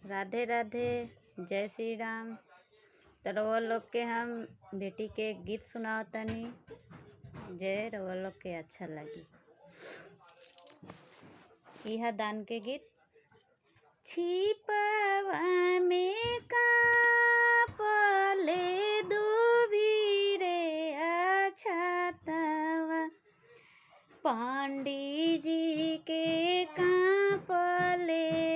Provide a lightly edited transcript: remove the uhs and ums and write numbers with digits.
राधे राधे, जय श्री राम। तो रउआ लोग के हम बेटी के गीत सुनाओ तनी, जय रउआ लोग के अच्छा लगी। यह दान के गीत। छिपवा में कापले दुभी रे अछतवा, पंडित जी के कापले